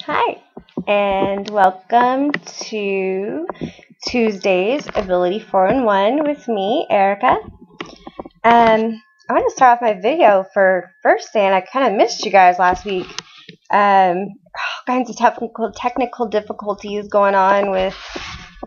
Hi, and welcome to Tuesday's Ability 4-in-1 with me, Erica. I want to start off my video for first saying I kind of missed you guys last week. All kinds of technical difficulties going on with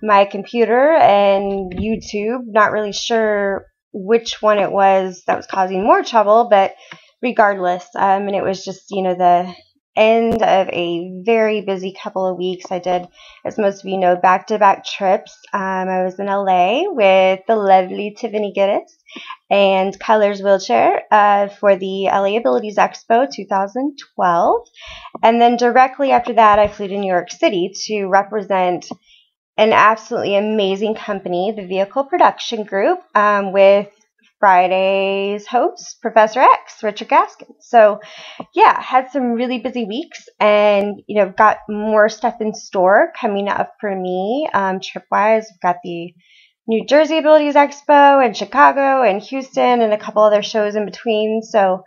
my computer and YouTube. Not really sure which one it was that was causing more trouble, but regardless, and it was just, the end of a very busy couple of weeks. I did, as most of you know, back-to-back trips. I was in LA with the lovely Tiffany Giddis and Kyler's Wheelchair for the LA Abilities Expo 2012. And then directly after that, I flew to New York City to represent an absolutely amazing company, the Vehicle Production Group, with Friday's host, Professor X, Richard Gaskin. So, yeah, had some really busy weeks and, got more stuff in store coming up for me trip-wise. We've got the New Jersey Abilities Expo and Chicago and Houston and a couple other shows in between. So,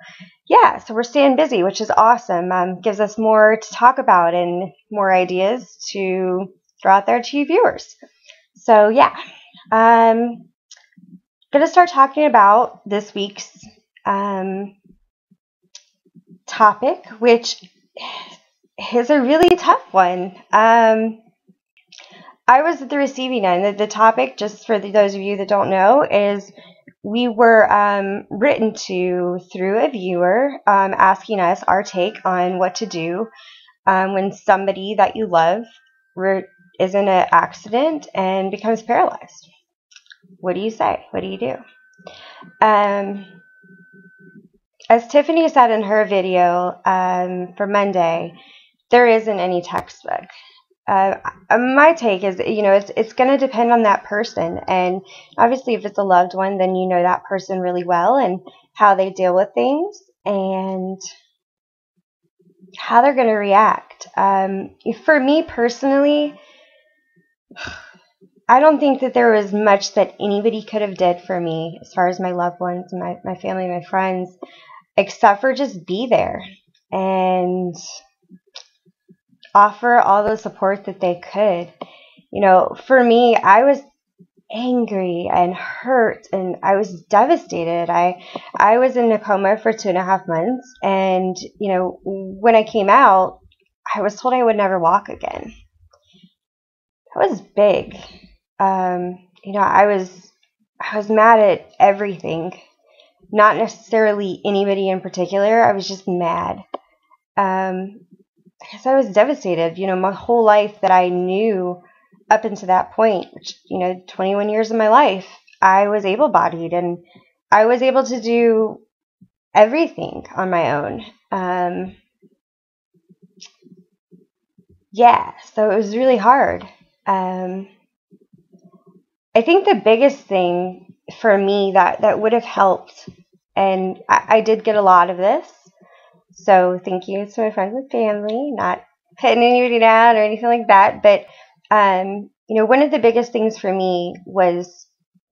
yeah, so we're staying busy, which is awesome. Gives us more to talk about and more ideas to throw out there to you viewers. So, yeah. Going to start talking about this week's topic, which is a really tough one. I was at the receiving end. The topic, just for those of you that don't know, is we were written to through a viewer asking us our take on what to do when somebody that you love is in an accident and becomes paralyzed. What do you say? What do you do? As Tiffany said in her video for Monday, there isn't any textbook. My take is, it's going to depend on that person. And obviously, if it's a loved one, then you know that person really well and how they deal with things and how they're going to react. For me personally, I don't think that there was much that anybody could have did for me as far as my loved ones, my family, my friends, except for just be there and offer all the support that they could. For me, I was angry and hurt and I was devastated. I was in a coma for 2.5 months, and when I came out, I was told I would never walk again. That was big. I was mad at everything, not necessarily anybody in particular. I was just mad. Because I was devastated. My whole life that I knew up until that point, which, 21 years of my life, I was able-bodied and I was able to do everything on my own. Yeah, so it was really hard. I think the biggest thing for me that would have helped, and I did get a lot of this, so thank you to my friends and family, not putting anybody down or anything like that, but, one of the biggest things for me was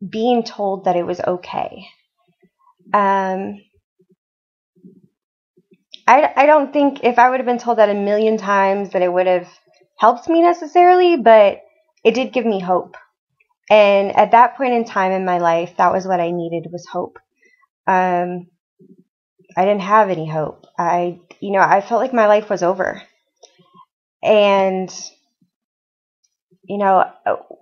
being told that it was okay. I don't think if I would have been told that a million times that it would have helped me necessarily, but it did give me hope. And at that point in time in my life, that was what I needed, was hope. I didn't have any hope. I felt like my life was over. And,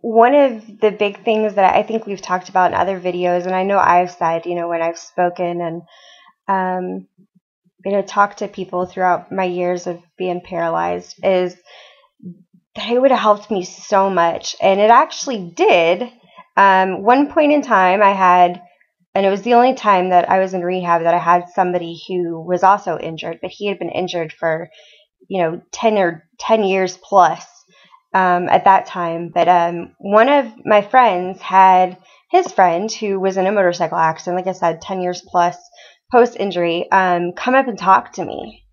one of the big things that I think we've talked about in other videos, and I know I've said, when I've spoken and, talked to people throughout my years of being paralyzed, is that it would have helped me so much. And it actually did. One point in time I had, and it was the only time that I was in rehab that I had somebody who was also injured, but he had been injured for, 10 years plus at that time. But one of my friends had his friend who was in a motorcycle accident, like I said, 10 years plus post-injury, come up and talk to me.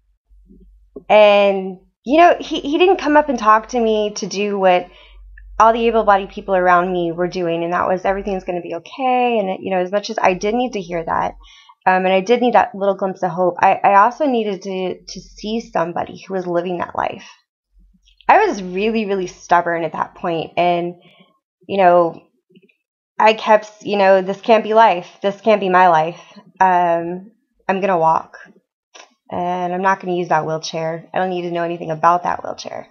And he didn't come up and talk to me to do what all the able-bodied people around me were doing, and that was everything's going to be okay. And, as much as I did need to hear that, and I did need that little glimpse of hope, I also needed to see somebody who was living that life. I was really, really stubborn at that point, and you know, I kept, this can't be life. This can't be my life. I'm gonna walk, and I'm not gonna use that wheelchair. I don't need to know anything about that wheelchair.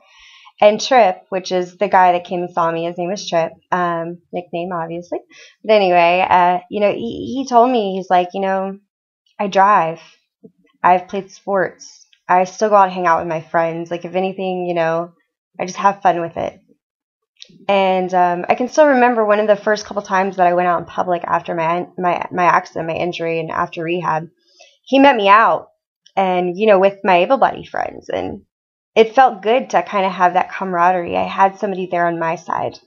And Trip, which is the guy that came and saw me, his name was Trip, nickname obviously. But anyway, he told me, he's like, I drive. I've played sports. I still go out and hang out with my friends. Like, if anything, I just have fun with it. And I can still remember one of the first couple times that I went out in public after my accident, my injury, and after rehab. He met me out, and with my able-bodied friends, and it felt good to kind of have that camaraderie. I had somebody there on my side.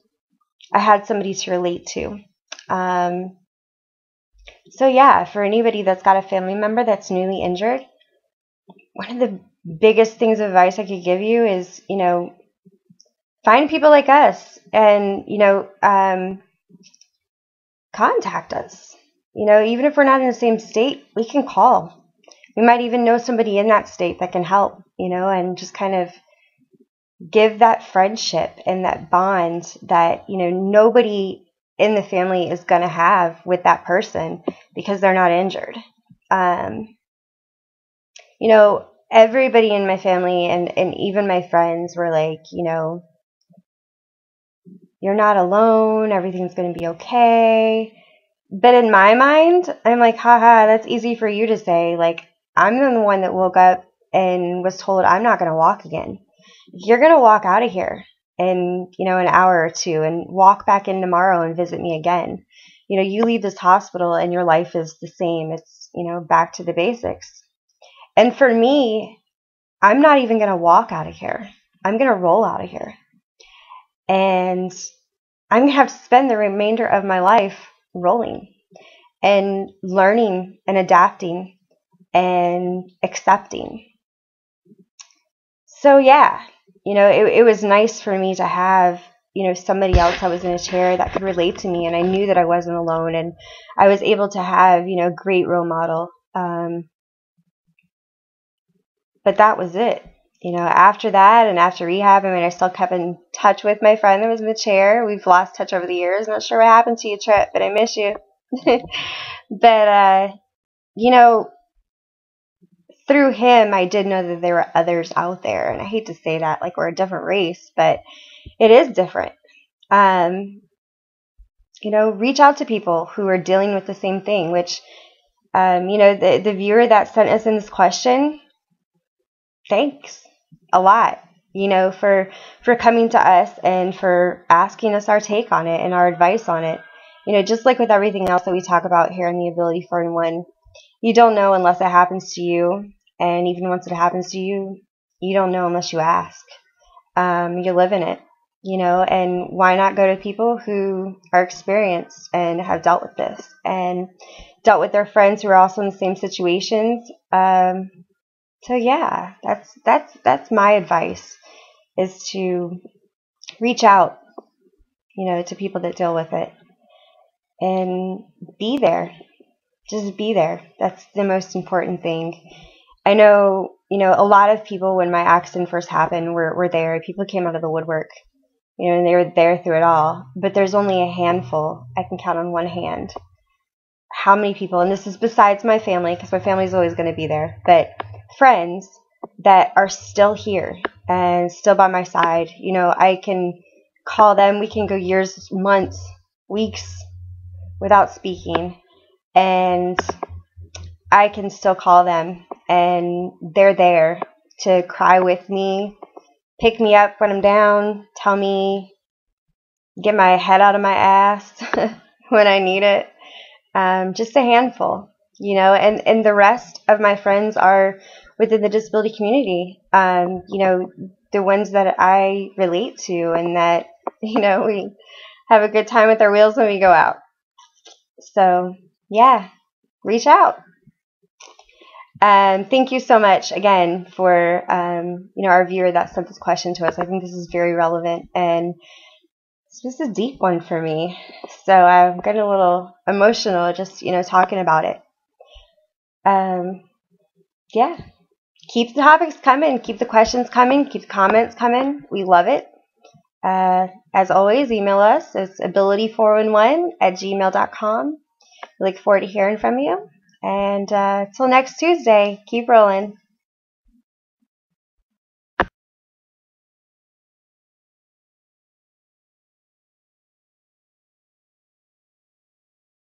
I had somebody to relate to. So yeah, for anybody that's got a family member that's newly injured, one of the biggest things of advice I could give you is, find people like us and, contact us. Even if we're not in the same state, we can call. We might even know somebody in that state that can help, and just kind of give that friendship and that bond that, nobody in the family is going to have with that person because they're not injured. Everybody in my family and even my friends were like, you're not alone. Everything's going to be okay. But in my mind, I'm like, haha, that's easy for you to say. Like, I'm the one that woke up and was told I'm not going to walk again. You're going to walk out of here in, an hour or two and walk back in tomorrow and visit me again. You leave this hospital and your life is the same. It's, back to the basics. And for me, I'm not even going to walk out of here. I'm going to roll out of here. And I'm going to have to spend the remainder of my life rolling and learning and adapting and accepting. So yeah, it was nice for me to have, somebody else that was in a chair that could relate to me, and I knew that I wasn't alone, and I was able to have, a great role model. But that was it. After that and after rehab, I still kept in touch with my friend that was in the chair. We've lost touch over the years. Not sure what happened to you, Trip, but I miss you. But, through him, I did know that there were others out there. And I hate to say that, like we're a different race, but it is different. Reach out to people who are dealing with the same thing, which, the viewer that sent us in this question, thanks a lot, for coming to us and for asking us our take on it and our advice on it. Just like with everything else that we talk about here in the Ability 4-in-1, you don't know unless it happens to you. And even once it happens to you, you don't know unless you ask. You live in it, and why not go to people who are experienced and have dealt with this and dealt with their friends who are also in the same situations. So yeah, that's my advice, is to reach out, to people that deal with it and be there. Just be there. That's the most important thing. I know, a lot of people when my accident first happened were there. People came out of the woodwork, and they were there through it all. But there's only a handful. I can count on one hand how many people, and this is besides my family, because my family's always going to be there, but friends that are still here and still by my side. I can call them. We can go years, months, weeks without speaking, and I can still call them, and they're there to cry with me, pick me up when I'm down, tell me, get my head out of my ass when I need it. Just a handful, and the rest of my friends are within the disability community, the ones that I relate to and that, we have a good time with our wheels when we go out. So yeah, reach out. Thank you so much again for, our viewer that sent this question to us. I think this is very relevant, and it's just a deep one for me. So I'm getting a little emotional just, talking about it. Yeah, keep the topics coming, keep the questions coming, keep the comments coming. We love it. As always, email us. It's ability411@gmail.com. We look forward to hearing from you. And until next Tuesday, keep rolling.